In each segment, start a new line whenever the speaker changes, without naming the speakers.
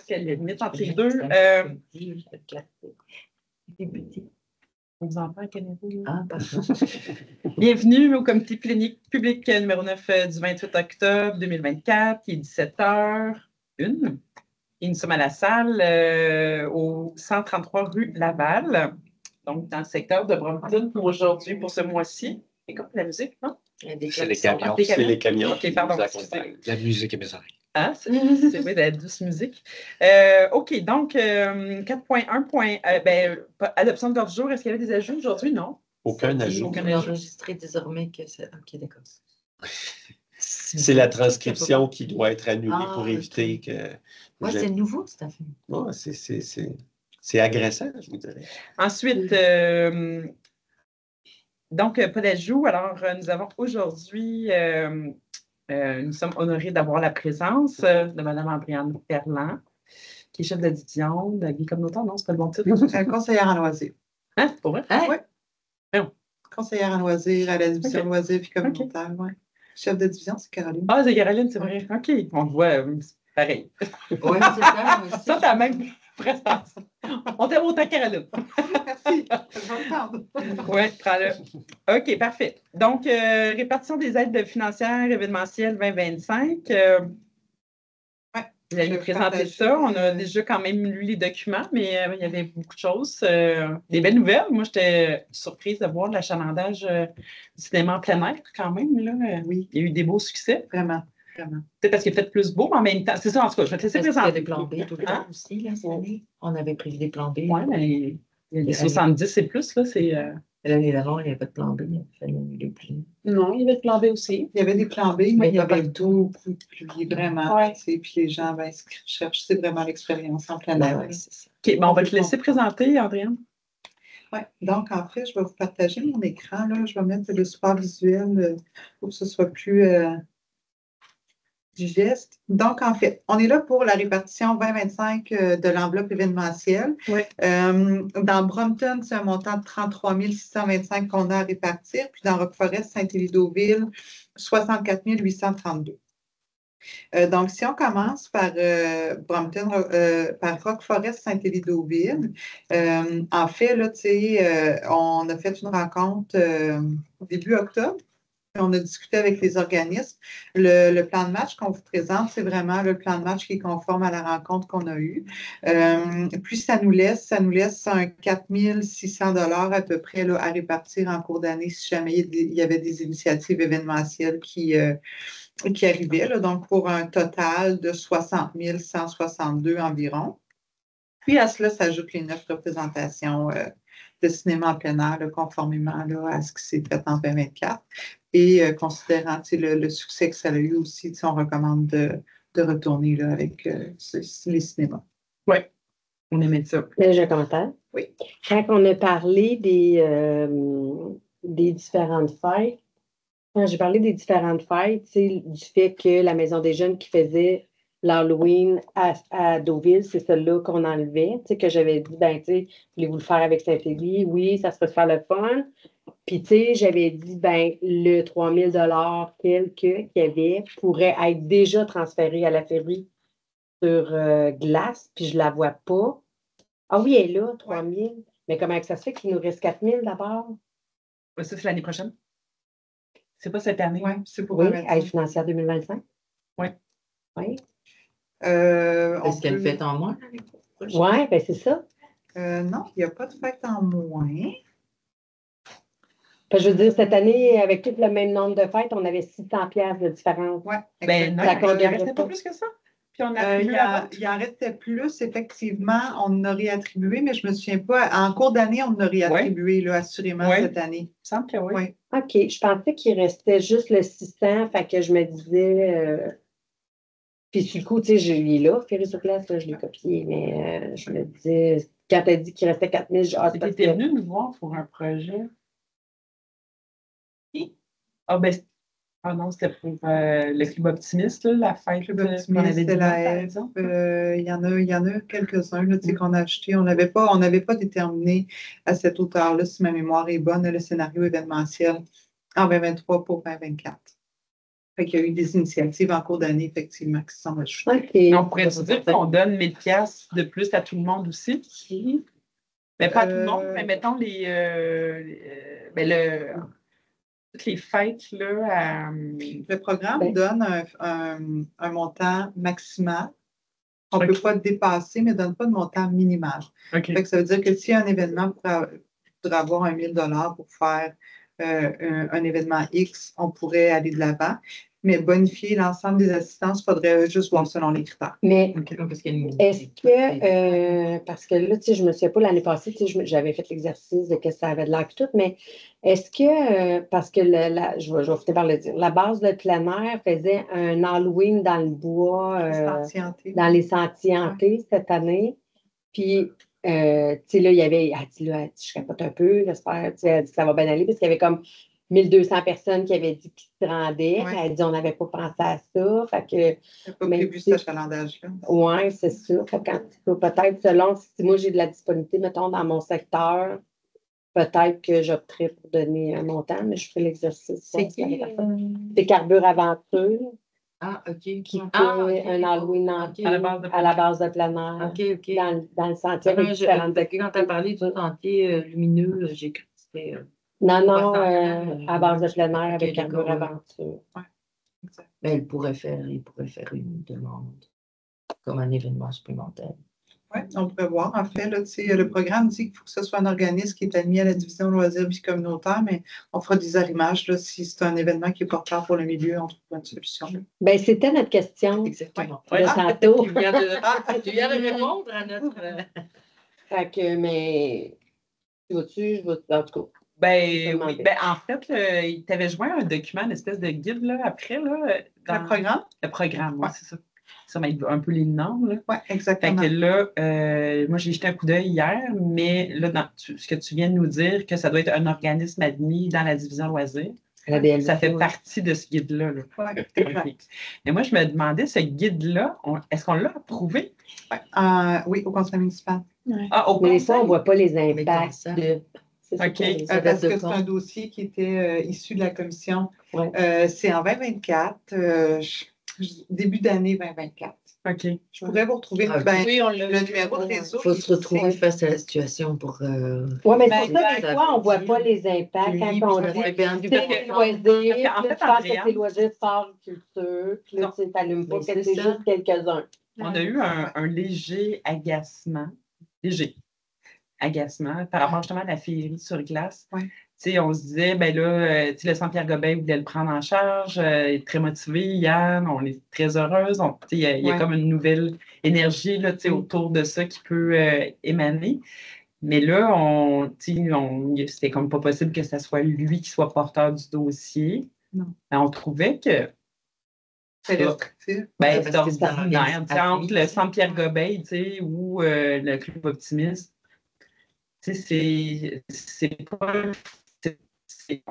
parce qu'il y a la limite entre les deux. Vos enfants, connaissez-vous?
Ah, pardon.
Bienvenue au comité clinique public numéro 9 du 28 octobre 2024. Il est 17h01. Et nous sommes à la salle au 133 rue Laval, donc dans le secteur de Brompton pour aujourd'hui, pour ce mois-ci. C'est comme la musique, non?
C'est les camions. C'est les camions.
OK, pardon.
La musique est bizarre.
Ah, c'est de la douce musique. OK, donc 4.1. Adoption de l'ordre du jour. Est-ce qu'il y avait des ajouts aujourd'hui? Non.
Aucun ajout.
On a enregistré désormais que c'est. OK, d'accord.
C'est la transcription qui doit être annulée pour éviter que.
Oui, c'est nouveau, cette affaire.
Oui, c'est agressant, je vous dirais.
Ensuite, donc, pas d'ajout. Alors, nous avons aujourd'hui, nous sommes honorés d'avoir la présence de Mme Andréane Ferland, qui est chef de division de Guy Communautaire. Non, c'est pas le bon titre.
Conseillère en loisirs.
Hein, c'est pour vrai?
Hein?
Oui.
Non.
Conseillère en loisirs à la division
OK.
loisirs et communautaire, oui. Chef de division, c'est Caroline.
Ah, c'est Caroline, c'est vrai. OK. On te voit pareil.
Oui, c'est ça. Aussi.
Ça, c'est la même prestance. On t'aime autant, Caroline.
Merci. Je vais le prendre.
Oui, prends-le. OK, parfait. Donc, répartition des aides financières événementielles 2025. Vous allez nous présenter ça. On a déjà quand même lu les documents, mais il y avait beaucoup de choses. Des belles nouvelles. Moi, j'étais surprise de voir l'achalandage du cinéma en plein air quand même. Là.
Oui.
Il y a eu des beaux succès.
Vraiment, vraiment.
Peut-être parce qu'il est fait plus beau, mais en même temps. C'est ça, en tout cas, je vais te laisser présenter.
Il y a des plans B tout le temps aussi, là, cette année. On avait pris des plans B.
Oui, mais les 70 et plus, là, c'est...
L'année d'avant, il n'y avait pas de plan B. Il fallait annuler plus.
Non, il y avait de plan B aussi.
Il y avait des plans B, mais il y avait beaucoup de pluie, vraiment.
Ouais.
Puis les gens cherchent, c'est vraiment l'expérience en plein air.
Oui, c'est ça.
OK, bon, on va te laisser présenter, Andréane.
Oui, donc en fait, je vais vous partager mon écran. Là. Je vais mettre le support visuel pour que ce soit plus digeste. Donc, en fait, on est là pour la répartition 2025 de l'enveloppe événementielle.
Oui.
Dans Brompton, c'est un montant de 33 625 qu'on a à répartir. Puis dans Roqueforest, Saint-Élie-Deauville, 64 832. Donc, si on commence par Brompton, par Roqueforest, Saint-Élie-Deauville, en fait, là, on a fait une rencontre début octobre. On a discuté avec les organismes. Le plan de match qu'on vous présente, c'est vraiment le plan de match qui est conforme à la rencontre qu'on a eue. Puis ça nous laisse un 4 600 $ à peu près là, à répartir en cours d'année si jamais il y avait des initiatives événementielles qui arrivaient. Là, donc, pour un total de 60 162 environ. Puis à cela s'ajoutent les 9 représentations de cinéma en plein air, là, conformément là, à ce qui s'est fait en 2024. Et considérant le succès que ça a eu aussi, on recommande de retourner là, avec les cinémas.
Oui, on aimait ça.
J'ai un commentaire.
Oui.
Quand on a parlé des différentes fêtes, quand j'ai parlé des différentes fêtes, du fait que la Maison des Jeunes qui faisait l'Halloween à Deauville, c'est celle-là qu'on enlevait, que j'avais dit, voulez-vous le faire avec Saint-Élie? Oui, ça serait faire le fun. Puis, j'avais dit, le 3 000 $ qu'il y avait pourrait être déjà transféré à la Féerie sur glace, puis je ne la vois pas. Ah oui, elle est là, 3 000. Mais comment ça se fait qu'il nous reste 4 000 d'abord?
Ça, c'est l'année prochaine. C'est pas cette année.
Oui, c'est pour
aide financière 2025.
Oui.
Oui.
Est-ce qu'elle fait en moins?
Oui, c'est ça.
Non, il n'y a pas de fête en moins.
Je veux dire, cette année, avec tout le même nombre de fêtes, on avait 600 pièces de différence.
Oui,
non, il en restait pas plus que ça. Puis on a
il en restait plus, effectivement. On en a réattribué, mais je ne me souviens pas. En cours d'année, on en a réattribué, là, assurément, cette année.
Il me semble que oui.
OK. Je pensais qu'il restait juste le 600, fait que je me disais... Puis sur le coup, il est là, Féerie sur glace, là, je l'ai copié, mais je me disais, quand tu as dit qu'il restait 4 000, j'ai hâte.
Tu étais venu nous voir pour un projet. Ah non, c'était pour le Club Optimiste, là, la fête.
Club Optimiste, c'est la F. Il y en a quelques-uns qu'on a achetés. On n'avait pas déterminé à cette hauteur-là, si ma mémoire est bonne, le scénario événementiel en 2023 pour 2024. Fait qu'il y a eu des initiatives en cours d'année, effectivement, qui se sont ajoutées.
OK.
On pourrait dire qu'on donne 1000 pièces de plus à tout le monde aussi. Mais pas à tout le monde, mais mettons toutes les fêtes, là,
Le programme
Ben.
donne un montant maximal. On ne
OK.
peut pas le dépasser, mais ne donne pas de montant minimal.
OK.
Fait que ça veut dire que s'il y a un événement, pour avoir 1 000 $ pour faire un événement X, on pourrait aller de l'avant. Mais bonifier l'ensemble des assistances, il faudrait juste voir selon les critères.
Mais
Parce qu'il y a une-
est-ce que, parce que là, tu sais, je me souviens pas l'année passée, tu sais, j'avais fait l'exercice de que ça avait de l'air et tout, mais est-ce que, parce que je vais finir par le dire, la base de plein air faisait un Halloween dans le bois, dans les sentiers hantés cette année, puis, tu sais, là, il y avait, elle dit, là, je capote un peu, j'espère, tu sais, elle dit que ça va bien aller, parce qu'il y avait comme 1200 personnes qui avaient dit qu'ils se rendaient.
Ouais.
Elle dit, on n'avait pas pensé à ça, fait que...
Je n'ai pas
Mais
prévu
tu sais-
cet achalandage-là.
Oui, c'est sûr. Fait que peut-être selon si moi j'ai de la disponibilité, mettons, dans mon secteur, peut-être que j'opterais pour donner un montant, mais je ferai l'exercice.
C'est qui?
C'est Carbure Aventure
Ah, OK.
qui fait
OK.
un Halloween
OK.
à la base de
à la base de plein air,
OK, OK.
dans le sentier avec
Quand
différentes
tu as parlé du sentier lumineux, j'ai cru que c'était.
Non,
Ouais,
à base de plein air
OK,
avec Carbure
d'accord, ouais.
Aventure.
Exact.
Ben, il pourrait faire une demande comme un événement supplémentaire.
Oui, on pourrait voir. En fait, là, tu sais, le programme dit qu'il faut que ce soit un organisme qui est admis à la division loisirs et communautaire, mais on fera des arrimages. Là, si c'est un événement qui est porteur pour le milieu, on trouvera une solution.
Ben, c'était notre question
Exactement.
de tantôt.
Tu viens de répondre à notre.
Fait que, mais, tu vas-tu, en tout cas.
Ben oui. Ben, en fait, il t'avait joint un document, une espèce de guide là, après, là, dans
Le programme?
le programme, oui,
Ouais.
c'est ça. Ça va être un peu les normes, là.
Oui,
Fait
exactement.
que là, moi, j'ai jeté un coup d'œil hier, mais là, ce que tu viens de nous dire, que ça doit être un organisme admis dans la division loisirs,
La DLV,
ça fait
ouais.
partie de ce guide-là. Là.
Ouais,
OK. Mais moi, je me demandais, ce guide-là, est-ce qu'on l'a approuvé?
ouais. Oui, au conseil municipal.
Ah, au
Mais des fois, on ne
conseil?
voit pas les
Mais comment
impacts
ça?
de. C'est ça
OK.
qu'on dit.
Parce
de
que c'est
quand?
un dossier qui était issu de la commission.
Ouais.
C'est en 2024, début d'année 2024.
OK.
Je pourrais vous retrouver
Ah,
ben,
oui,
le numéro de réseau.
Il faut se retrouver
c'est-
face à la situation pour.
Oui, mais
Ben,
c'est ça, des
ça
fois, on ne voit
dit,
pas les impacts
oui,
quand
puis
on
ça
dit
fait bien du
c'est
parce
les
que-
loisirs,
parce qu'en
puis
fait,
tu penses que
Andréane-
c'est loisirs, sport, culture, puis là,
Non.
tu n'allumes pas
Mais
que
c'est
c'est
ça.
juste quelques-uns.
On a eu un léger agacement par rapport justement à la féerie sur glace.
Ouais.
Tu sais, on se disait, ben là, tu sais, le Centre Pierre-Gobin voulait le prendre en charge, il est très motivé, Yann, on est très heureuse. Tu sais, il y a
Ouais.
comme une nouvelle énergie là, tu sais, autour de ça qui peut émaner. Mais là, c'était comme pas possible que ce soit lui qui soit porteur du dossier.
Non.
Ben, on trouvait que
C'est restrictif.
ben,
parce
c'est
que c'est un
ordinaire.
organisme
Tu sais, entre le
admis,
Centre Pierre-Gobin, tu sais, ou le Club Optimiste, tu sais, c'est pas. C'est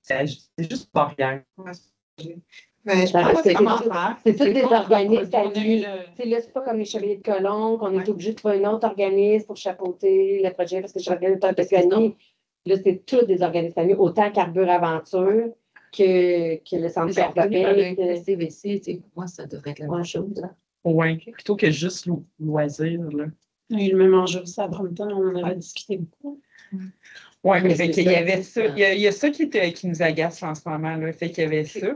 c'est juste barrière.
Ouais. Ben, je
Ça
pense
reste-
que comment faire.
C'est tous des organismes
On a eu
amis.
le-
Tu sais, là, c'est pas comme les Chevaliers de Colomb, qu'on
Ouais.
est obligé de trouver un autre organisme pour chapeauter le projet, parce que je regarde tant de années. Là, c'est tous des organismes amis, autant Carbure Aventure que le Centre
C'est reconnu par
Pierre-Gobin.
le CVC, tu sais, moi, ça devrait être la même chose. Hein.
Ouais, plutôt que juste loisir, là.
Il y a eu le même enjeu aussi à Brompton, on en avait discuté beaucoup.
Oui, mais
Mais
fait
c'est
qu'il y
ça,
avait
c'est
ça.
ça.
Il y a ça qui nous agace en ce moment, là. Fait qu'il y avait ça.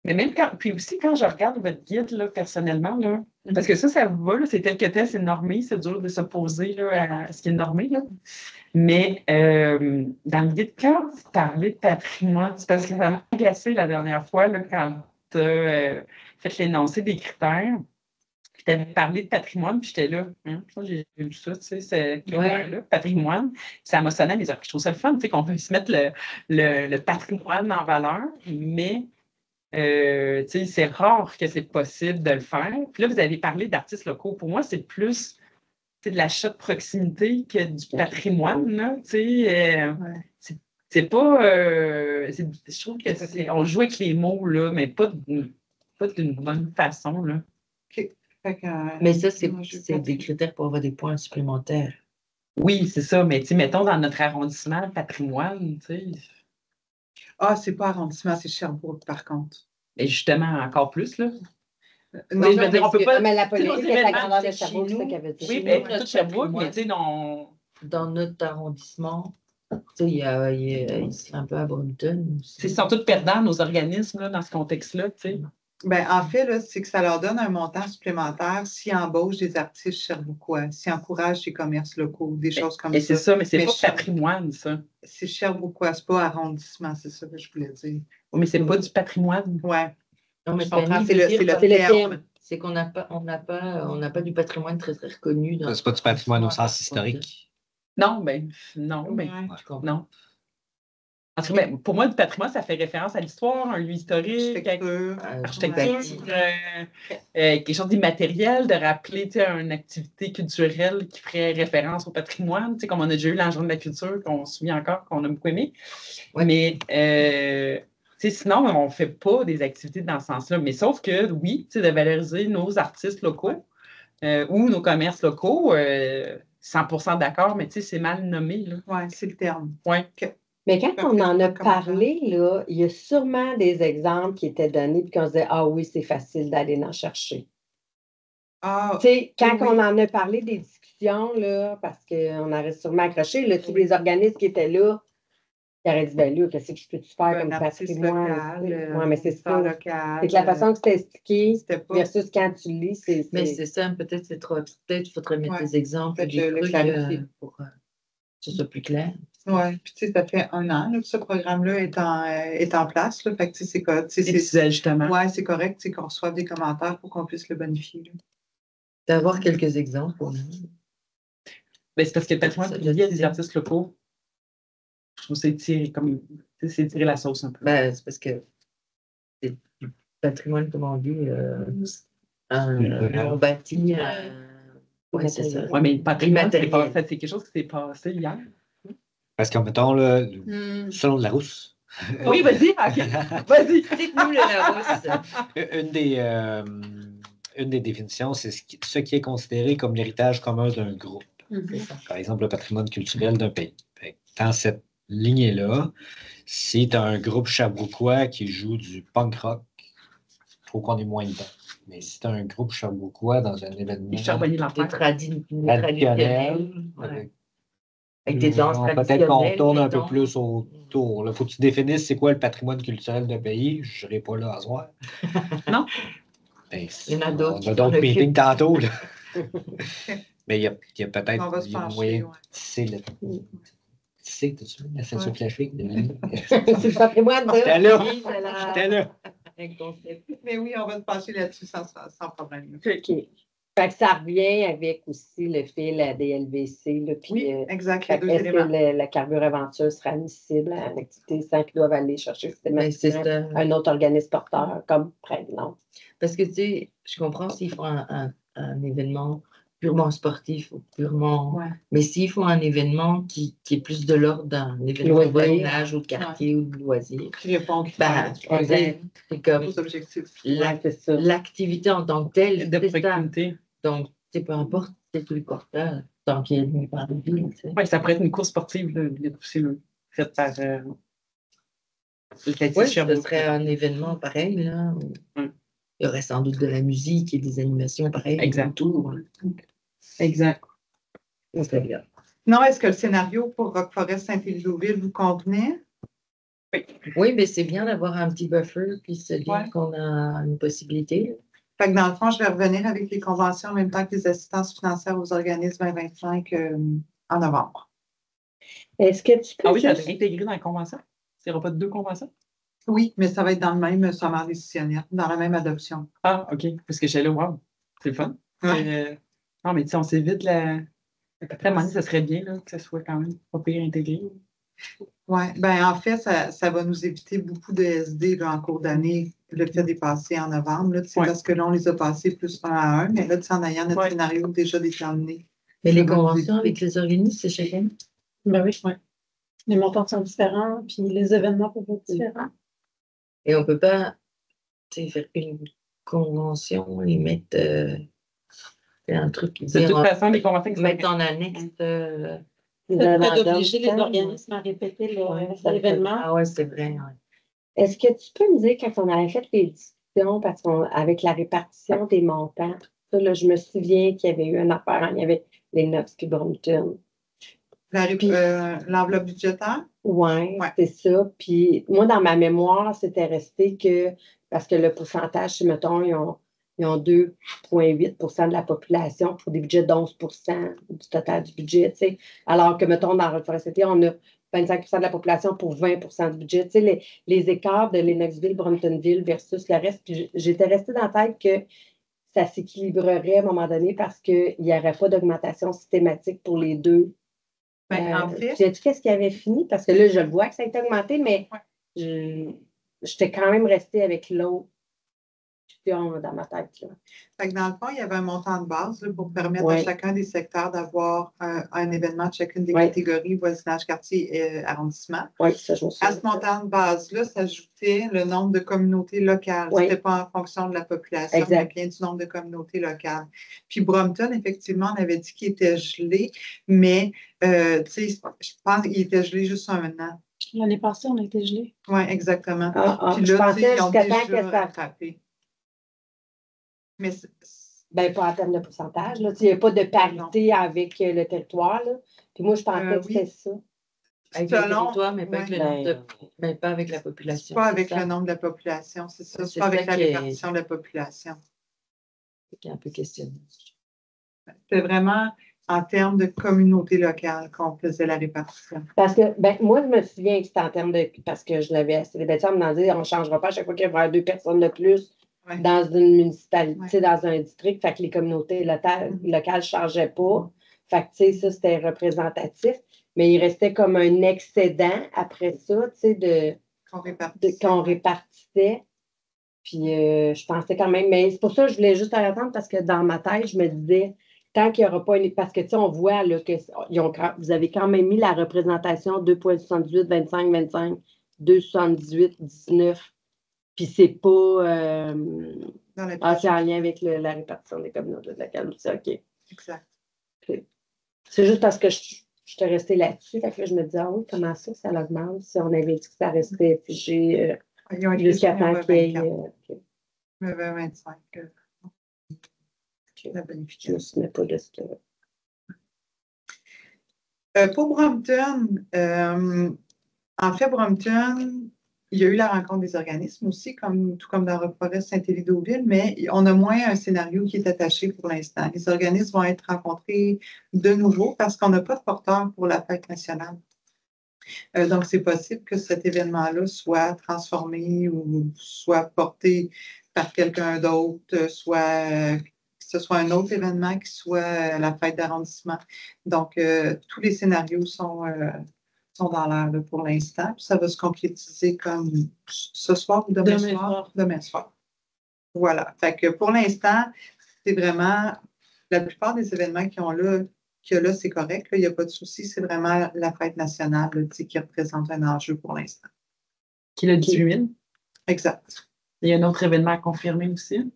Mais même quand. Puis aussi, quand je regarde votre guide, là, personnellement, là, parce que ça va, là, c'est tel que tel, c'est normé, c'est dur de s'opposer là, à ce qui est normé, là. Mais dans le guide, quand vous parlez de patrimoine, c'est parce que ça m'a agacé la dernière fois, là, quand tu as fait l'énoncé des critères. Puis tu avais parlé de patrimoine, puis j'étais là, ça, j'ai lu ça, tu sais, c'est là, patrimoine. Ça m'a sonné à mes oreilles. Je trouve ça le fun, tu sais, qu'on peut se mettre le patrimoine en valeur, mais tu sais, c'est rare que c'est possible de le faire. Puis là, vous avez parlé d'artistes locaux. Pour moi, c'est plus de l'achat de proximité que du patrimoine, là, tu sais. C'est pas... je trouve que on joue avec les mots, là, mais pas d'une bonne façon, là.
Fait que,
Mais ça, c'est
moi, je vais
c'est
pas
des
dire.
critères pour avoir des points supplémentaires.
Oui, c'est ça, mais tu sais, mettons dans notre arrondissement, le patrimoine, tu sais.
Ah, c'est pas arrondissement, c'est Sherbrooke, par contre.
Et justement, encore plus, là.
Non,
je veux dire, on peut pas.
Mais la
tu sais, nos
politique est la
événements,
grandeur de
c'est
Sherbrooke,
chez
c'est ça
nous.
qu'elle veut dire.
Oui,
Chez
mais
nous,
tout
notre
Sherbrooke, mais
patrimoine.
tu sais, non.
Dans notre arrondissement, tu sais, il y a ici un peu à Brompton aussi.
Ils sont tous perdants, nos organismes, là, dans ce contexte-là, tu sais.
Ben, en fait, là, c'est que ça leur donne un montant supplémentaire s'ils embauchent des artistes sherbrookois, s'ils encouragent des commerces locaux, des choses comme
Et c'est ça, mais c'est
Mais
pas
Cher-
patrimoine, ça.
C'est sherbrookois, c'est pas arrondissement, c'est ça que je voulais dire.
Oui, mais c'est pas du patrimoine.
Ouais,
Non, mais
je comprends,
Fanny
c'est
veut
le,
dire
c'est le
parce-
C'est le
terme.
terme.
c'est qu'on n'a pas du patrimoine très, très reconnu. Dans
C'est pas du patrimoine au sens historique.
Non, ben, non, ben,
Ouais.
Je comprends.
non. En tout cas, ben, pour moi, du patrimoine, ça fait référence à l'histoire, un lieu historique, à
Architecture.
l'architecture,
Ouais.
quelque chose d'immatériel, de rappeler, tu sais, une activité culturelle qui ferait référence au patrimoine, tu sais, comme on a déjà eu l'engin de la culture, qu'on se souvient encore, qu'on a beaucoup aimé.
Ouais.
Mais, tu sais, sinon, on ne fait pas des activités dans ce sens-là. Mais sauf que, oui, tu sais, de valoriser nos artistes locaux ou nos commerces locaux, 100% d'accord, mais tu sais, c'est mal nommé, là.
Ouais, c'est le terme.
Ouais.
Mais quand
Ça
on
fait
en a
pas comme ça.
parlé, là, il y a sûrement des exemples qui étaient donnés puis qu'on se disait, ah oui, c'est facile d'aller en chercher.
Ah,
Tu sais, quand
oui.
on en a parlé des discussions, là, parce qu'on aurait sûrement accroché, là, tous les organismes qui étaient là, ils auraient dit, ben là, qu'est-ce que je peux-tu faire comme
un artiste
patrimoine?
local,
Oui, mais c'est ça.
local.
C'est que la façon que c'était expliqué
c'était pas.
versus quand tu lis, c'est.
Mais c'est ça, peut-être c'est trop abstrait. Peut-être qu'il faudrait mettre
Ouais.
des exemples,
Peut-être
des
le
trucs
clarifier.
pour que ce soit plus clair.
Oui, puis tu sais, ça fait 1 an là, que ce programme-là est en place. Là, fait que tu sais, c'est quoi?
Des petits ajustements.
Ouais, c'est correct, tu sais, qu'on reçoive des commentaires pour qu'on puisse le bonifier. Là.
D'avoir quelques exemples.
Ben, c'est parce que le patrimoine
Ça
lié à des
doit-
artistes locaux, je trouve que c'est tirer comme. Tu sais, c'est tirer la sauce un peu.
Ben, c'est parce que c'est du patrimoine, comme on dit, on bâtit. Ouais, c'est ça.
Oui, mais le patrimoine, c'est
Immatériel.
c'est quelque chose qui s'est passé hier.
Parce que, mettons, là, selon de la Rousse,
Oui, vas-y, OK. Vas-y.
Dites-nous le Larousse.
une des définitions, c'est ce qui est considéré comme l'héritage commun d'un groupe.
C'est ça.
Par exemple, le patrimoine culturel d'un pays. Fait que dans cette lignée-là, si tu as un groupe sherbrookois qui joue du punk rock, il faut qu'on ait moins de temps. Mais si tu as un groupe sherbrookois dans un événement
Il charbonne
Des
l'enfer.
traditionnel,
traditionnels. Ouais. Avec des danses
peut-être qu'on
traditionnelles.
tourne un peu
mettons.
plus autour. Il faut que tu définisses c'est quoi le patrimoine culturel d'un pays. Je ne serai pas là à soir.
Non?
Ben,
Il y en a d'autres
on
qui
a
s'en
d'autres
occupent.
meetings tantôt. Là. Mais il y a
On va
peut-être
se
il y a
pencher,
moyen
ouais.
de tisser le. Tisser, t'as-tu vu la ceinture
Ouais.
flashique?
C'est le patrimoine de.
J'étais là.
Oui, c'est la-
J'étais là.
Un concept.
Mais oui, on va se pencher là-dessus sans problème. là.
OK. Fait que ça revient avec aussi le fil à des LVC. Là, puis,
Oui, exact, les
fait que
deux
est-ce que
éléments.
la carbure aventure sera admissible à une activité sans qu'ils doivent aller chercher
Mais c'est
systématiquement
ça.
un autre organisme porteur, comme par exemple.
Parce que, tu sais, je comprends s'ils font un événement purement sportif ou purement.
Ouais.
Mais s'ils font un événement qui est plus de l'ordre d'un événement de
Loisir.
voisinage ou de quartier ou de loisir,
Qui répond aux
ben,
critères,
c'est comme
aux objectifs.
la-
Ouais, c'est ça.
l'activité en tant que telle.
De
c'est ça.
proximité.
Donc, tu sais, peu importe, c'est tout le porteur, tant qu'il est venu par le ville, tu sais.
Oui, ça pourrait être une course sportive, là, aussi, là, faite par le quartier
Oui,
de
ce
Sherbrooke.
serait un événement pareil, là. Où
Mm.
il y aurait sans doute de la musique et des animations pareilles.
Exact.
Autour.
Exact.
Ça serait bien.
Non, est-ce que le scénario pour Rock Forest Saint-Élisoville vous convenait?
Oui, mais c'est bien d'avoir un petit buffer puis se dire
Ouais.
qu'on a une possibilité.
Fait que dans le fond, je vais revenir avec les conventions en même temps que les assistances financières aux organismes 2025 en novembre.
Est-ce que tu peux
Ah oui, ça
juste-
va être intégré dans la convention? Il n'y aura pas de deux conventions?
Oui, mais ça va être dans le même sommaire décisionnaire, dans la même adoption.
Ah, OK. Parce que j'étais là, wow, c'est le fun.
Ouais.
Non, mais tu sais, on s'évite la. Après, à un moment donné, ça serait bien là, que ça soit quand même pas pire intégré.
Oui, ben en fait, ça va nous éviter beaucoup de SD là, en cours d'année, le fait des passer en novembre, là, tu sais,
Ouais.
parce que là, on les a passés plus 1 à 1, mais là, tu sais, en ayant notre
Ouais.
scénario déjà déterminé.
Mais
Ça
les
va nous
conventions
éviter.
avec les organismes, c'est chacun.
Ben oui. Les montants sont différents, puis les événements peuvent être différents.
Et on ne peut pas tu sais, faire une convention et mettre un truc qui
De
dit,
toute
on va
façon, les conventions qui sont
mettre en annexe.
Ça peut d'obliger les organismes à répéter
Ouais, ça
l'événement.
Ah ouais, c'est vrai. Ouais.
Est-ce que tu peux me dire quand on avait fait les discussions, parce qu'avec la répartition des montants, ça, là, je me souviens qu'il y avait eu une affaire, il y avait les Knox puis Brompton.
L'enveloppe budgétaire?
Oui,
Ouais.
c'est ça. Puis moi, dans ma mémoire, c'était resté que, parce que le pourcentage, si mettons, ils ont 2,8 de la population pour des budgets de 11 du total du budget, tu sais. Alors que, mettons, dans Reforesté, on a 25 de la population pour 20 du budget. Tu sais, les écarts de Lennoxville, Bromptonville versus le reste. Puis j'étais restée dans la tête que ça s'équilibrerait à un moment donné parce qu'il n'y aurait pas d'augmentation systématique pour les deux.
En fait,
Sais-tu qu'est-ce qui avait fini? Parce que là, je le vois que ça a été augmenté, mais j'étais quand même restée avec l'autre dans ma tête. Là.
fait que dans le fond, il y avait un montant de base là, pour permettre à chacun des secteurs d'avoir un événement de chacune des catégories, voisinage, quartier et arrondissement.
Oui, ça, je me souviens.
À ce montant de base-là, s'ajoutait le nombre de communautés locales. Ce n'était pas en fonction de la population, mais bien du nombre de communautés locales. Puis Brompton, effectivement, on avait dit qu'il était gelé, mais je pense qu'il était gelé juste un an.
L'année passée, on a été gelé.
Oui, exactement.
Puis là, ils ont déjà
rattrapé. Mais
pas en termes de pourcentage. Il n'y a pas de parité avec le territoire. Là. Puis moi, je pensais que c'était ça.
Avec le territoire, mais pas avec le nombre mais pas avec la population.
Pas avec le nombre de la population, c'est ça. C'est pas avec la répartition de la population.
C'est un peu questionné.
C'est vraiment en termes de communauté locale qu'on faisait la répartition.
Parce que, moi, je me souviens que c'était en termes de. Parce que je l'avais assez débattu en me disant, on ne changera pas à chaque fois qu'il y aura 2 personnes de plus dans une municipalité, dans un district. Fait que les communautés locales ne changeaient pas. Fait que, tu sais, ça, c'était représentatif. Mais il restait comme un excédent après ça, tu sais, qu'on répartissait. Puis, je pensais quand même. Mais c'est pour ça que je voulais juste attendre parce que dans ma tête, je me disais. Tant qu'il n'y aura pas une. Parce que, tu sais, on voit là, que vous avez quand même mis la représentation 2,78, 25, 25, 2,78, 19. Puis, c'est pas. C'est en lien avec la répartition des communautés locales aussi. OK.
Exact.
C'est juste parce que je te restais là-dessus. Fait que là, je me disais, ah oui, comment ça l'augmente? Si on avait dit que ça restait figé jusqu'à temps qu'il y ait.
Okay. 25. La bonification.
Je ne pas de ce que...
Pour Brompton, en fait, Brompton, il y a eu la rencontre des organismes aussi, tout comme dans Roqueforest, Saint-Élie-Deauville, mais on a moins un scénario qui est attaché pour l'instant. Les organismes vont être rencontrés de nouveau parce qu'on n'a pas de porteur pour la fête nationale. Donc, c'est possible que cet événement-là soit transformé ou soit porté par quelqu'un d'autre, soit que ce soit un autre événement qui soit la fête d'arrondissement. Donc, tous les scénarios sont dans l'air pour l'instant. Ça va se concrétiser comme ce soir ou demain soir? Demain soir. Voilà. Fait que pour l'instant, c'est vraiment la plupart des événements qui là, c'est correct. Il n'y a pas de souci. C'est vraiment la fête nationale qui représente un enjeu pour l'instant.
Qui est le 18 000?
Exact.
Il y a un autre événement à confirmer aussi?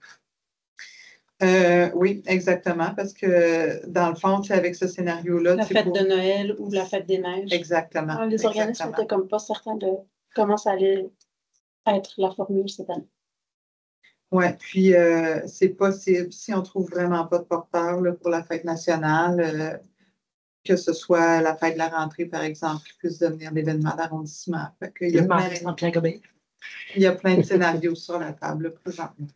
Oui, exactement, parce que dans le fond, avec ce scénario-là...
La fête de Noël ou la fête des neiges.
Exactement.
Les organismes n'étaient comme pas certains de comment ça allait être la formule cette année.
Oui, puis c'est possible, si on ne trouve vraiment pas de porteur pour la fête nationale, que ce soit la fête de la rentrée, par exemple, qui puisse devenir l'événement d'arrondissement. Il y a plein de scénarios sur la table présentement.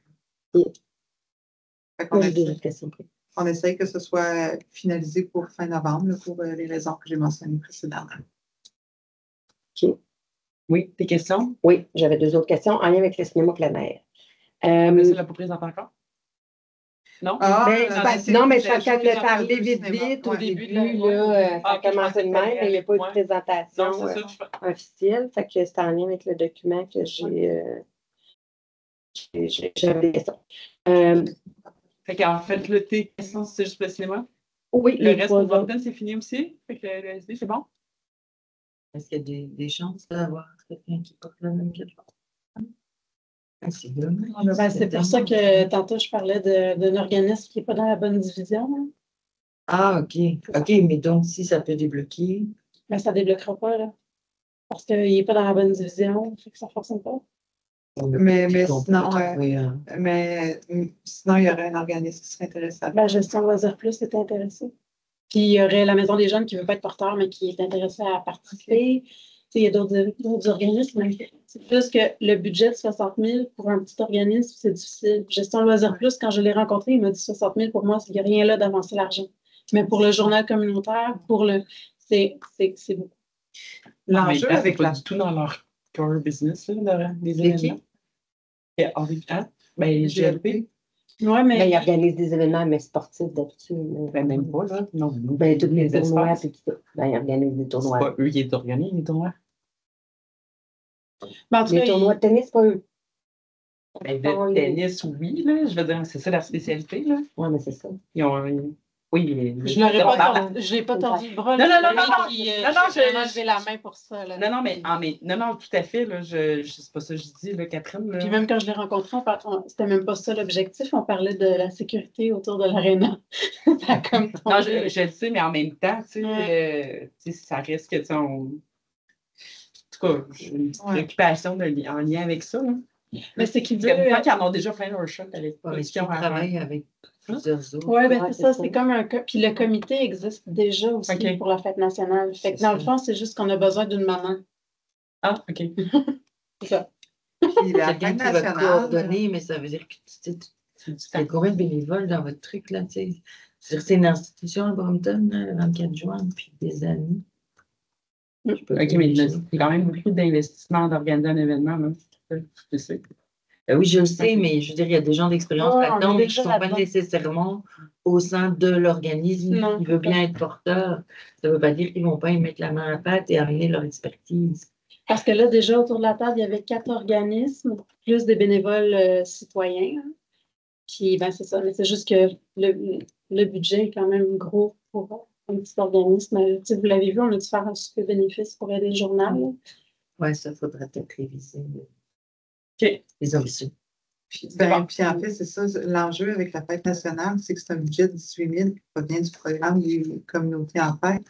On essaye que ce soit finalisé pour fin novembre pour les raisons que j'ai mentionnées précédemment.
OK.
Oui, des questions?
Oui, j'avais 2 autres questions en lien avec le cinéma plein air.
Mais c'est la pas présente encore? Non?
Non, mais je suis en train de parler vite au début. Ça a commencé de même, mais il n'y a pas eu de présentation officielle. Fait que c'est en lien avec le document que j'avais des questions.
Fait qu'en fait, tes questions, c'est juste le cinéma?
Oui,
le reste pour Brompton, c'est fini aussi? Fait que le SD, c'est bon?
Est-ce qu'il y a des chances d'avoir quelqu'un qui porte le même quelque
c'est pour ça que tantôt, je parlais d'un organisme qui n'est pas dans la bonne division. Hein.
Ah, OK. OK, mais donc, si ça peut débloquer...
Ça ne débloquera pas, là. Parce qu'il n'est pas dans la bonne division, fait que ça ne fonctionne pas.
Mais
On peut
sinon,
trouver un-
sinon, il y aurait un organisme qui serait intéressant.
La gestion Loisirs Plus est intéressée. Puis il y aurait la Maison des jeunes qui ne veut pas être porteur, mais qui est intéressée à participer. Tu sais, il y a d'autres organismes. C'est juste que le budget de 60 000 pour un petit organisme, c'est difficile. Gestion Loisirs Plus, quand je l'ai rencontré, il m'a dit 60 000 pour moi, il n'y a rien là d'avancer l'argent. Mais pour le journal communautaire, c'est beaucoup.
L'enjeu
L'enjeu
avec
avec la
pas du tout dans leur core business, là, des
C'est qui?
événements. Ben, GLP.
Oui, mais
Ben, ils organisent des événements, mais sportifs d'habitude.
Ben, même pas, là. Non,
Ben, tous les tournois,
espaces.
puis tout ça. Ben, ils organisent des
C'est
tournois.
pas eux qui les organisent, les tournois.
en tout
Les
cas,
tournois de tennis, pas eux.
Ben, de tennis, oui, là. Je veux dire, c'est ça leur spécialité, là.
Oui, mais c'est ça.
Ils ont. Oui,
je n'aurais
Non,
l'ai pas tordu le bras.
Non,
là,
non, non, non,
puis,
non, non,
j'ai vraiment
je-
levé la main pour ça. Là.
Non, non, tout à fait, là. C'est pas ça que je dis, là, Catherine. Là.
Puis même quand je l'ai rencontré, c'était même pas ça l'objectif. On parlait de la sécurité autour de l'aréna. Ça a comme
Non,
tombé.
je le sais, mais en même temps, tu sais, ça risque que, tu sais, En tout cas, j'ai une petite préoccupation en lien avec ça, là.
Mais c'est qu'il
Parce
veut.
que tant qu'ils en ont déjà plein leur shot avec
Ouais, mais si
position
on travaille avec plusieurs autres.
Oui, ben
Ouais,
c'est
c'est
ça.
ça.
C'est comme un. Puis le comité existe déjà aussi
Ok.
pour la fête nationale. Fait que dans le fond, c'est juste qu'on a besoin d'une maman.
Ah, OK.
C'est ça.
Puis la
Quelqu'un
fête
qui va
nationale,
coordonner, mais ça veut dire que tu fais combien de bénévoles dans votre truc, là, tu sais? C'est-à-dire, c'est une institution à Brompton, là, le 24 juin, depuis des années. Je peux
OK, mais il y a quand même beaucoup d'investissements d'organiser un événement, là. Je sais.
Oui, je le sais, mais je veux dire, il y a des gens d'expérience
Ouais, on
là-dedans,
est
mais qui
déjà
ne sont pas
là-dedans.
nécessairement au sein de l'organisme
Non,
qui veut bien être porteur. Ça ne veut pas dire qu'ils ne vont pas y mettre la main à la pâte et amener leur expertise.
Parce que là, déjà, autour de la table, il y avait 4 organismes, plus des bénévoles citoyens. Hein. Puis, ben, c'est ça. Mais c'est juste que le budget est quand même gros pour un petit organisme. Tu sais, vous l'avez vu, on a dû faire un super bénéfice pour aider le journal. Là.
Oui, ça faudrait peut-être réviser
OK.
les ambitions.
puis en fait, c'est ça, l'enjeu avec la fête nationale, c'est que c'est un budget de 18 000 qui provient du programme des communautés en fête.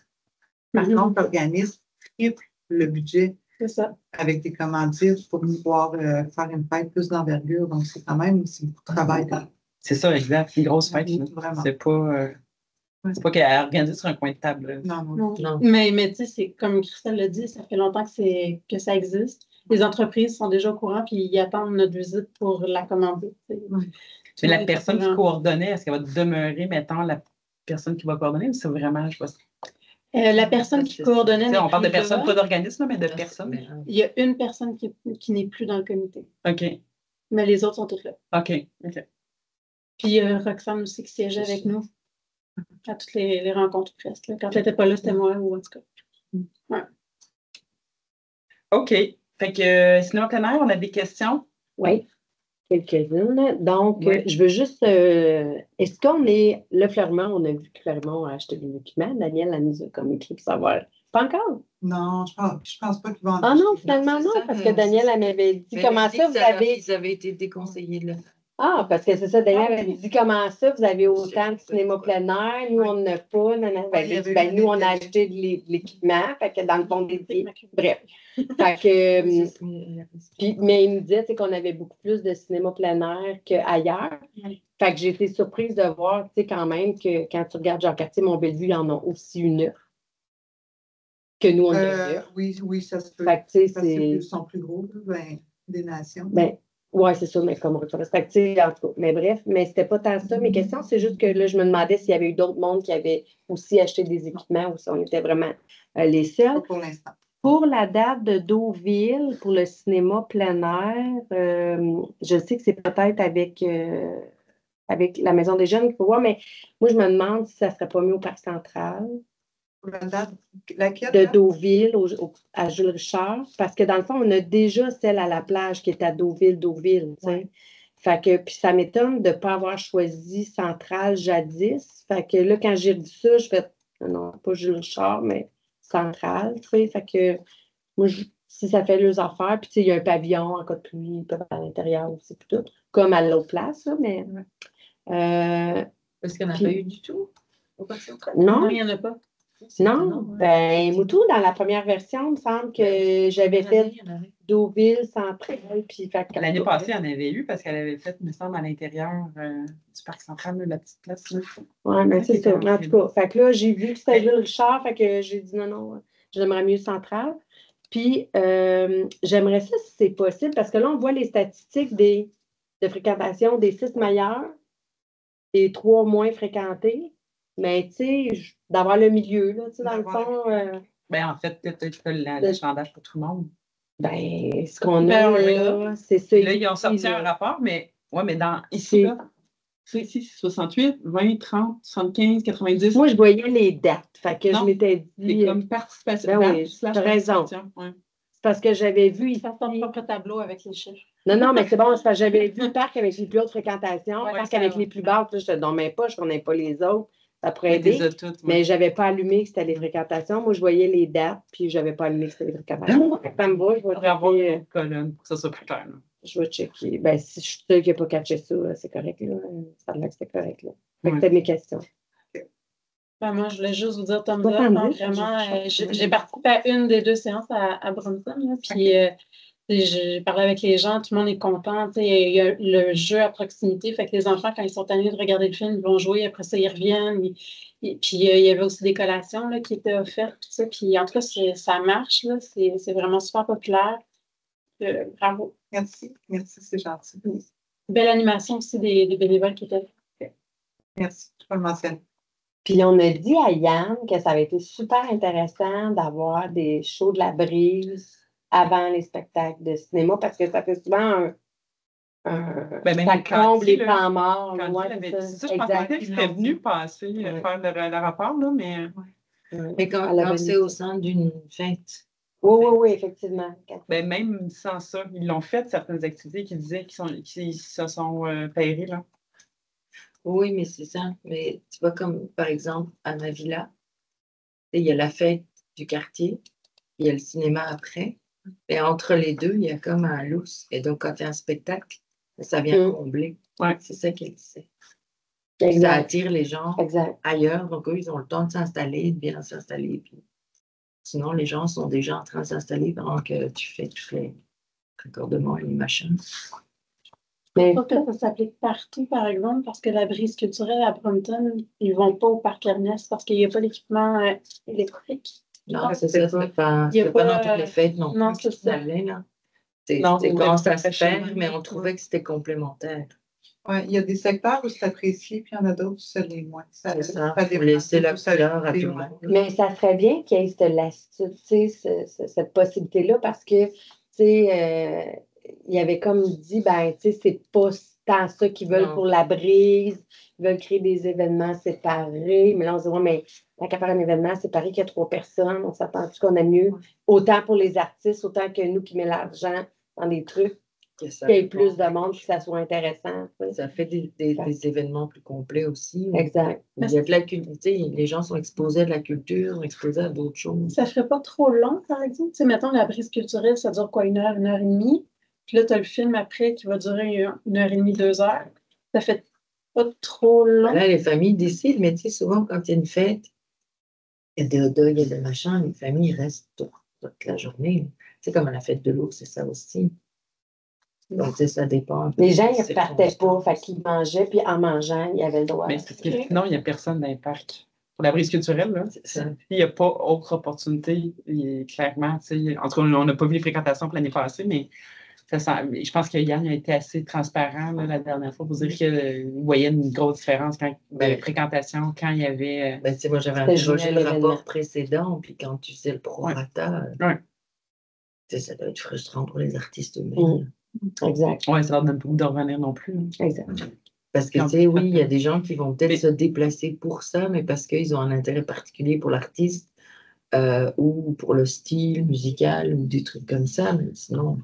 Par contre, l'organisme triple le budget
C'est ça.
avec des commandites pour pouvoir faire une fête plus d'envergure. Donc, c'est quand même beaucoup de travail.
C'est ça, exact. C'est une grosse fête. là.
Vraiment.
C'est pas qu'elle organise sur un coin de table. Là.
Non, non.
Non.
Non.
Mais tu sais, c'est comme Christelle l'a dit, ça fait longtemps que ça existe. Les entreprises sont déjà au courant, puis ils attendent notre visite pour la commander.
Mais la personne qui coordonnait, est-ce qu'elle va demeurer, mettons, la personne qui va coordonner ou c'est vraiment, je sais pas.
La personne qui coordonnait.
Tu sais, on parle de
n'est plus
personnes,
là.
pas d'organisme, mais de personnes.
Il y a une personne qui n'est plus dans le comité,
OK.
mais les autres sont toutes là.
OK.
Puis Roxane aussi qui siégeait avec nous à toutes les rencontres presque. Là. Quand elle n'était pas là, c'était moi ou en tout cas. Ouais.
OK. Fait que sinon, plein air, on a des questions?
Oui, quelques-unes. Donc,
Oui.
je veux juste. Est-ce qu'on est. Le Clermont, on a vu que Clermont a acheté des équipements. Daniel, elle nous a comme écrit pour savoir. Pas encore?
Non, je pense pas qu'ils vont en
Ah non,
acheter.
finalement,
c'est
non,
ça,
parce que Daniel, elle m'avait dit comment ça, vous avez.
Ils avaient été déconseillés de le faire.
Ah, parce que c'est ça, Daniel avait dit comment ça, vous avez autant de cinéma plein air, nous, on n'en a pas.
il y avait
Ben,
eu
nous, on a
des-
acheté de l'équipement, fait que dans le fond des pieds. Bref. Fait que. Mais il nous disait tu sais, qu'on avait beaucoup plus de cinéma plein air qu'ailleurs.
Oui.
Fait que j'ai été surprise de voir, tu sais, quand même, que quand tu regardes Jean-Cartier, Mont-Bellevue, ils en ont aussi une heure que nous, on a une heure.
Oui, ça se peut.
Fait que, tu sais,
Parce qu'ils
c'est.
sont plus gros, là, des nations.
Ben, ouais, c'est ça, mais comme référence. Fait que, tu sais, en tout cas, mais bref, mais c'était pas tant ça. Mes questions, c'est juste que là, je me demandais s'il y avait eu d'autres mondes qui avaient aussi acheté des équipements ou si on était vraiment les seuls.
Pas pour l'instant.
Pour la date de Deauville, pour le cinéma plein air, je sais que c'est peut-être avec la Maison des Jeunes qu'il faut voir, mais moi, je me demande si ça ne serait pas mieux au Parc Central
Pour la date, laquelle?
de
date?
Deauville à Jules Richard, parce que dans le fond, on a déjà celle à la plage qui est à Deauville, tu sais. Fait que, puis ça m'étonne de ne pas avoir choisi Central jadis. Fait que là, quand j'ai revu ça, je fais, non, pas Jules Richard, mais Central, tu sais. Fait que, moi, si ça fait leurs affaires, puis tu sais, il y a un pavillon en cas de pluie, ils peuvent à l'intérieur aussi, puis tout, comme à l'autre place, là, mais...
Parce qu'il n'y en a
Puis-
pas eu du tout au Parc central.
non,
Il n'y en a pas.
Non, ben, Moutou, dans la première version, il me semble que j'avais fait Deauville, Centrale, puis fait que-
L'année passée, il y en avait eu parce qu'elle avait fait, il me semble, à l'intérieur du parc central, là, la petite place. Là.
Ouais, mais c'est ça.
C'était
En tout cas, fait que là, j'ai vu que c'était Jules Richard, fait que j'ai dit non, j'aimerais mieux Centrale. Puis, j'aimerais ça si c'est possible, parce que là, on voit les statistiques de fréquentation des 6 meilleurs et 3 moins fréquentés. Mais, tu sais, d'avoir le milieu, là, tu sais, dans le fond,
Ben, en fait, peut-être que l'achalandage pour tout le monde.
ben, ce qu'on
Ben,
a,
on
là, c'est ça.
Là, ils ont sorti un
là.
rapport, mais ouais, mais dans ici, là, c'est ici, c'est 68, 20, 30, 75, 90.
Moi, je voyais les dates. Fait que
Non,
je m'étais
c'est
dit.
comme participation.
Ben oui,
slash
t'as raison.
participation, ouais.
C'est parce que j'avais vu ici.
Faire ton propre tableau avec les chiffres.
Non, mais c'est bon, c'est parce que j'avais vu le parc avec les plus hautes fréquentations,
Ouais,
le parc
ça,
avec
ouais.
les plus basses. Là, je te donne même pas, je connais pas les autres. Ça pourrait
Mais t'es
aider.
toutes, ouais.
Mais je n'avais pas allumé que c'était les fréquentations. Moi, je voyais les dates, puis je n'avais pas allumé que c'était les fréquentations. Ça me va, je vais
Il faudrait avoir
checker.
une colonne pour que ça soit plus clair. Là.
Je vais checker. Ben, si je suis sûre qu'il n'a pas catché ça, c'est correct. Là. Ça a l'air que c'était correct. Là. Fait que
Ouais.
c'était mes questions.
Ben, moi, je voulais juste vous dire, Tom,
70,
vraiment, j'ai participé à une des 2 séances à Brompton, là, puis j'ai parlé avec les gens, tout le monde est content. Tu sais, il y a le jeu à proximité, fait que les enfants, quand ils sont tannés de regarder le film, ils vont jouer, après ça, ils reviennent. Puis il y avait aussi des collations là, qui étaient offertes, puis ça. Puis en tout cas, ça marche, là, c'est vraiment super populaire. Bravo.
Merci, c'est gentil.
Belle animation aussi des bénévoles qui étaient là.
Merci, je peux le mentionner.
Puis on a dit à Yann que ça avait été super intéressant d'avoir des shows de la brise avant les spectacles de cinéma parce que ça fait souvent
Ben, même
ça
quand
comble les
là,
temps morts.
Quand
Ouais,
il avait
c'est
dit ça, je
exact.
pensais qu'il serait venu passer,
Ouais.
faire le rapport, là, mais
Mais quand c'est au centre d'une fête.
Oui, effectivement.
ben, même sans ça, ils l'ont fait, certaines activités qui disaient qu'ils se sont pairés, là.
Oui, mais c'est ça. Mais tu vois, comme par exemple, à ma villa, il y a la fête du quartier, il y a le cinéma après. Et entre les deux, il y a comme un lousse. Et donc, quand il y a un spectacle, ça vient combler.
Ouais.
C'est ça qu'elle disait.
Exact.
Ça attire les gens
Exact.
ailleurs. Donc, eux, ils ont le temps de s'installer, de bien s'installer. Puis... Sinon, les gens sont déjà en train de s'installer pendant que tu fais tous les raccordements et les machins.
Mais
Je trouve que ça s'applique partout, par exemple, parce que la brise culturelle à Brompton, ils ne vont pas au parc Ernest parce qu'il n'y a pas d'équipement électrique.
Non, c'est ça. C'est pas
Il y a
pas
pas,
dans toutes les fêtes non plus.
non, c'est ça.
Là.
Non,
C'est quand ça se
très
fait,
chez
mais on trouvait que c'était complémentaire.
Ouais, il y a des secteurs où c'est apprécié, puis il y en a d'autres où ça l'est moins.
C'est ça.
Ça
Faut
dépend
laisser la
d'où ça
couleur à
vient,
tout le
ouais.
monde.
Mais ça serait bien qu'il y ait cette lassitude, tu sais, cette possibilité-là, parce que, tu sais, il y avait comme dit, ben, tu sais, c'est pas tant ça qu'ils veulent
Non.
pour la brise, ils veulent créer des événements séparés, mais là, on se dit, ouais, mais tant qu'à faire un événement séparé qu'il y a 3 personnes, on s'attend-tu qu'on a mieux, autant pour les artistes, autant que nous qui met l'argent dans des trucs,
Que ça
qu'il y ait
fait
plus
pas-
de monde, que ça soit intéressant, tu sais.
Ça fait des événements plus complets aussi.
Exact.
Il y a de la culture. Les gens sont exposés à de la culture, exposés à d'autres choses.
Ça ne ferait pas trop long, par exemple. Tu sais, mettons, la brise culturelle, ça dure quoi, 1 heure, 1 heure et demie? Puis là, tu as le film après qui va durer 1 heure et demie, 2 heures. Ça fait pas trop long.
Là, les familles décident, mais tu sais, souvent, quand il y a une fête, il y a des hot dogs, il y a des machins, les familles restent toute la journée. C'est comme à la fête de l'eau, c'est ça aussi. Donc, tu sais, ça dépend. un peu
Les gens,
des
ils partaient pas,
circonstances.
fait qu'ils mangeaient, puis en mangeant, ils avaient le droit.
Mais c'est parce que sinon, il n'y a personne dans les parcs. Pour la brise culturelle, là,
C'est ça.
il n'y a pas autre opportunité, clairement. Tu sais. En tout cas, on n'a pas vu les fréquentations pour l'année passée, mais je pense que Yann a été assez transparent là, la dernière fois pour dire qu'il voyait une grosse différence quand la fréquentation, quand il y avait.
Ben, tu sais, moi, j'avais
C'était
interrogé
génial,
le
l'événement.
rapport précédent, puis quand tu sais le prorata,
Ouais.
tu sais, ça doit être frustrant pour les artistes eux-mêmes.
Exact,
Oui, ça leur donne pas goût de revenir non plus.
exact.
Parce que,
Non,
tu sais, oui, il y a
parfait.
des gens qui vont peut-être
Mais-
se déplacer pour ça, mais parce qu'ils ont un intérêt particulier pour l'artiste ou pour le style musical ou des trucs comme ça, mais sinon,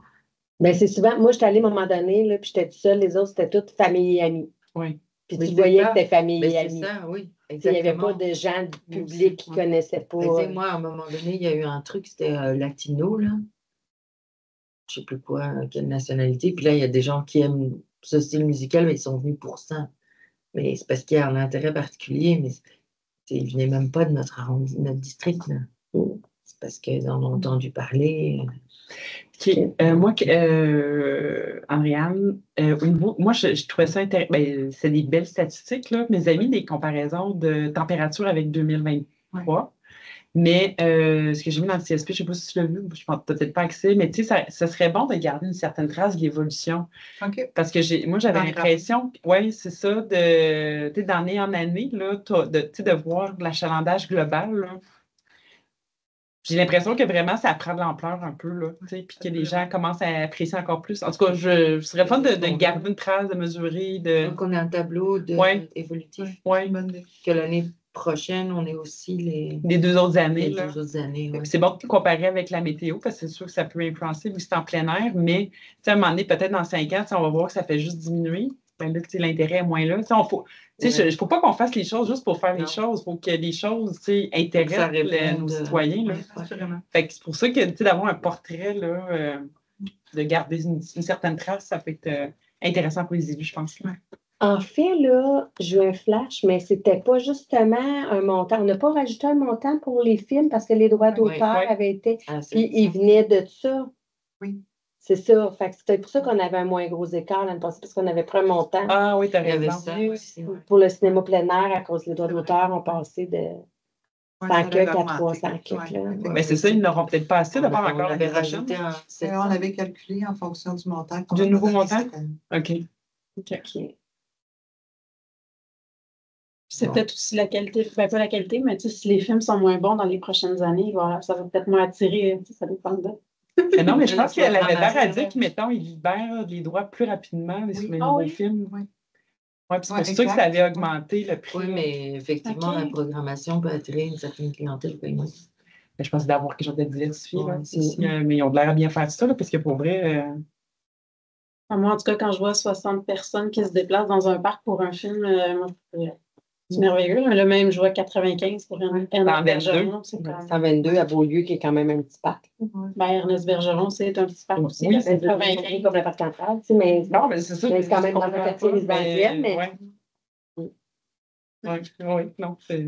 Ben, c'est souvent, moi, j'étais allée à un moment donné, là, puis j'étais toute seule, les autres, c'était toutes famille et amis.
Oui.
Puis
Mais
tu
c'est
voyais
ça.
que c'était famille
mais
et
c'est
amis.
ça, oui,
Tu sais, il n'y avait
exactement.
pas de gens du
Moi
public
aussi,
qui
ouais.
connaissaient pas.
Mais tu sais, moi, à un moment donné, il y a eu un truc, c'était latino, là. Je sais plus quoi, quelle nationalité. Puis là, il y a des gens qui aiment ce style musical, mais ils sont venus pour ça. Mais c'est parce qu'il y a un intérêt particulier. Mais Ils ne venaient même pas de notre district. Là. C'est parce qu'ils en ont entendu parler.
OK. Moi, Andréane, au niveau, moi, je trouvais ça intéressant. Ben, c'est des belles statistiques, là. Mes amis, des comparaisons de température avec 2023. Mais ce que j'ai mis dans le CSP, je ne sais pas si tu l'as vu, je pense peut-être pas accès, mais tu sais, ça serait bon de garder une certaine trace de l'évolution.
OK.
Parce que moi, j'avais
Dans les
l'impression, oui, c'est ça, tu sais, d'année en année, là, tu sais, de voir l'achalandage global, là. J'ai l'impression que vraiment, ça prend de l'ampleur un peu, là, tu sais, puis que les gens commencent à apprécier encore plus. En tout cas, je serais fun de garder une trace, de mesurer, de...
Donc, on a un tableau
Ouais.
évolutif.
Ouais,
Bonne idée.
Que l'année prochaine, on ait aussi
les 2 autres années,
les
là.
2 autres années. Ouais.
C'est bon de comparer avec la météo, parce que c'est sûr que ça peut influencer vu que c'est en plein air, mais tu sais, à un moment donné, peut-être dans 5 ans, tu sais, on va voir que ça fait juste diminuer. Ben là, tu sais, l'intérêt est moins là. Tu sais, il faut pas qu'on fasse les choses juste pour faire les
Non.
choses. Il faut que les choses, tu sais,
Faut que ça
intéressent
réponde,
nos citoyens, là.
ouais.
Assurément.
Fait que c'est pour ça que, tu sais, d'avoir un portrait, là, de garder une certaine trace, ça peut être intéressant pour les élus, je pense. Là.
En fait, là, j'ai eu un flash, mais c'était pas justement un montant. On n'a pas rajouté un montant pour les films parce que les droits d'auteur
oui.
avaient été.
Ah, c'est
Puis
ça.
ils venaient de ça.
Oui.
C'est ça. Fait que c'était pour ça qu'on avait un moins gros écart l'année passée, parce qu'on avait pris un montant
Ah oui, tu as
Il y avait
raison.
ça aussi. Ouais.
pour le cinéma plein air à cause des droits d'auteur. On passait de
Ouais,
100
ça
quelques
avait
à
augmenté.
300 quelques.
Ouais,
là.
effectivement.
Mais c'est ça, ils n'auront peut-être pas assez de
On
voir encore
avait
l'année prochaine.
rajouté un
On
700.
avait calculé en fonction du montant. qu'on
Du
a
nouveau
donné
montant?
cette année.
OK.
OK.
C'est
Bon.
peut-être aussi la qualité, ben pas la qualité, mais tu sais, si les films sont moins bons dans les prochaines années, voilà, ça va peut-être moins attirer, tu sais, ça dépend de.
Mais non, mais je pense qu'elle avait l'air à
Ouais.
dire qu'ils, mettons, ils libèrent les droits plus rapidement sur
Oui.
les
Ah
nouveaux
oui?
films.
Oui.
Ouais, puis c'est
Ouais,
pour ça que
exact.
ça avait augmenté le prix.
Oui, mais effectivement,
Ok.
la programmation peut attirer une certaine clientèle.
Mais je pense d'avoir quelque chose de diversifié. Là,
Ouais,
aussi. Mais ils ont l'air à bien faire ça, là, parce que pour vrai,
Moi, en tout cas, quand je vois 60 personnes qui se déplacent dans un parc pour un film, moi, c'est merveilleux. Là, même, je vois 95 pour Ernest
Dans
Bergeron. C'est quand même...
122 à Beaulieu, qui est quand même un petit parc.
Ben, Ernest Bergeron, c'est un petit parc aussi.
Oui,
là,
c'est
95.
Comme le parc central, tu sais, mais
non, mais c'est ça.
Mais c'est quand
je
même dans
comprends
un quartier
pas,
résidentiel, mais-
ouais. Oui, non, c'est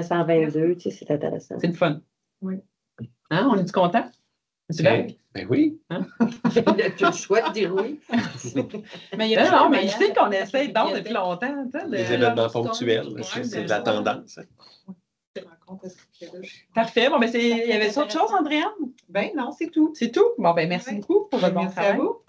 122, tu sais, c'est intéressant.
le fun.
Oui.
Hein, on est-tu content? C'est bien?
Ben oui.
Tu le choix de dire oui.
Mais il y a
Non, mais
plein
je
de
sais qu'on
moyens
essaie
de
donc
faire
depuis longtemps. Tu sais,
Les événements ponctuels,
Ouais,
c'est
mais-
la tendance.
Je rencontre à ce sujet-là.
Parfait. Bon, ben, il y avait autre chose, Andréane?
Ben non, c'est tout.
C'est tout? Bon, ben, merci
Ouais.
beaucoup pour votre bon
Merci à
travail.
vous.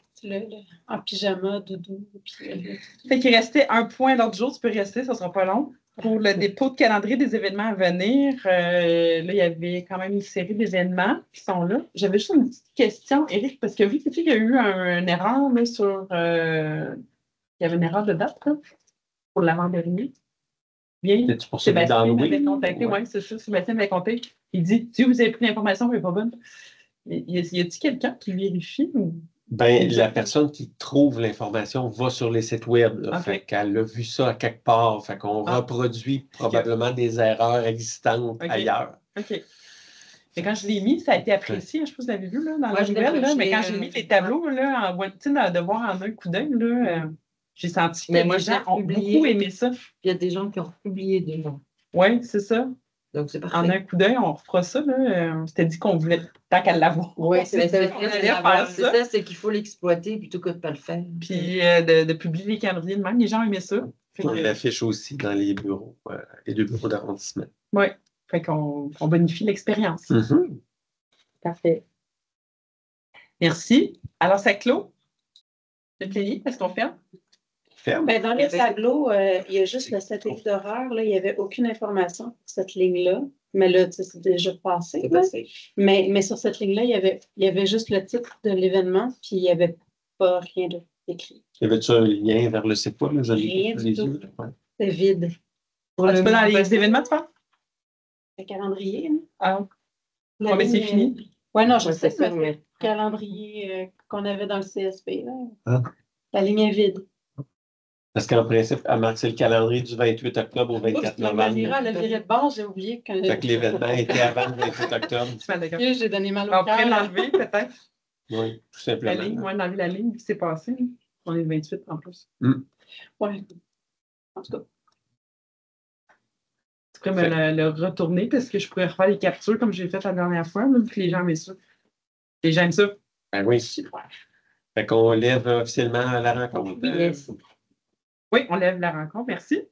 En pyjama, doudou. Puis,
Fait qu'il restait un point l'autre jour, tu peux rester, ça sera pas long. Pour le dépôt de calendrier des événements à venir, là, il y avait quand même une série d'événements qui sont là. J'avais juste une petite question, Éric, parce que vu que tu sais qu'il y a eu une erreur là, sur. Il y avait une erreur de date là, pour l'avant-dernier. Bien.
C'est pour celui
Sébastien
d'Halloween?
m'avait contacté,
Ouais.
oui, c'est ça. Sébastien m'avait contacté. Il dit si vous avez pris l'information, elle n'est pas bonne. Y a-t-il quelqu'un qui vérifie ou.
Ben, la personne qui trouve l'information va sur les sites web. Là.
OK.
Fait qu'elle a vu ça à quelque part. Fait qu'on
Ah.
reproduit probablement des erreurs existantes
OK.
ailleurs.
OK. Mais quand je l'ai mis, ça a été apprécié. Je ne sais pas si vous l'avez vu là, dans la
Ouais, je l'ai
nouvelle, là, mais
vu,
quand j'ai mis les tableaux, là, de voir en un coup d'œil, là, j'ai senti que
Mais moi,
les gens
j'ai
ont
publié.
beaucoup aimé ça.
Il y a des gens qui ont publié des noms.
Oui, c'est ça.
Donc, c'est
En
parfait.
un coup d'œil, on refera ça. Là. On s'était dit qu'on voulait, tant qu'à l'avoir.
Oui,
c'est
c'est
ça. On allait faire
C'est
ça.
ça, c'est qu'il faut l'exploiter plutôt que de ne pas le faire.
Puis de publier les calendriers de même. Les gens aimaient ça. Fait
On
que,
l'affiche aussi dans les bureaux, les 2 bureaux d'arrondissement.
oui. Fait qu'on bonifie l'expérience.
Mhm.
parfait.
Merci. Alors, ça clôt. Le plénier, est-ce qu'on ferme?
Ferme.
ben, dans les tableaux, il y a juste le satellite d'horreur. Là, il n'y avait aucune information pour cette ligne-là. Mais là, tu sais, c'est déjà passé.
C'est
là.
passé.
Mais sur cette ligne-là, il y avait juste le titre de l'événement, puis il n'y avait pas rien d'écrit.
Y avait-tu un lien vers le site web? Je l'ai
Rien
sous
du
les
tout.
yeux. Ouais.
C'est vide.
Ah, tu peux dans les événements, tu penses?
Le calendrier. Hein?
Ah,
La
mais c'est
ligne,
fini.
Oui, non, je
Ouais,
sais,
c'est ça,
mais
mais-
le calendrier qu'on avait dans le CSP. Là.
Ah.
La ligne est vide.
Parce qu'en principe, elle marque c'est le calendrier du 28 octobre au 24
La
novembre.
elle a viré de bord, j'ai oublié que.
Fait que l'événement était avant le 28 octobre.
Je suis mal d'accord.
J'ai donné mal
On
au
pourrait
cœur.
l'enlever, peut-être.
Oui, tout
La
simplement.
ligne, moi, d'enlever la ligne, puis c'est passé. On est le 28 en plus.
Ouais. En tout cas.
pourrais le retourner parce que je pourrais refaire les captures comme j'ai fait la dernière fois, là, vu que les gens aiment ça. Les gens aiment ça.
Ben oui. Fait qu'on lève officiellement la rencontre.
Yes.
Oui, on lève la rencontre. Merci.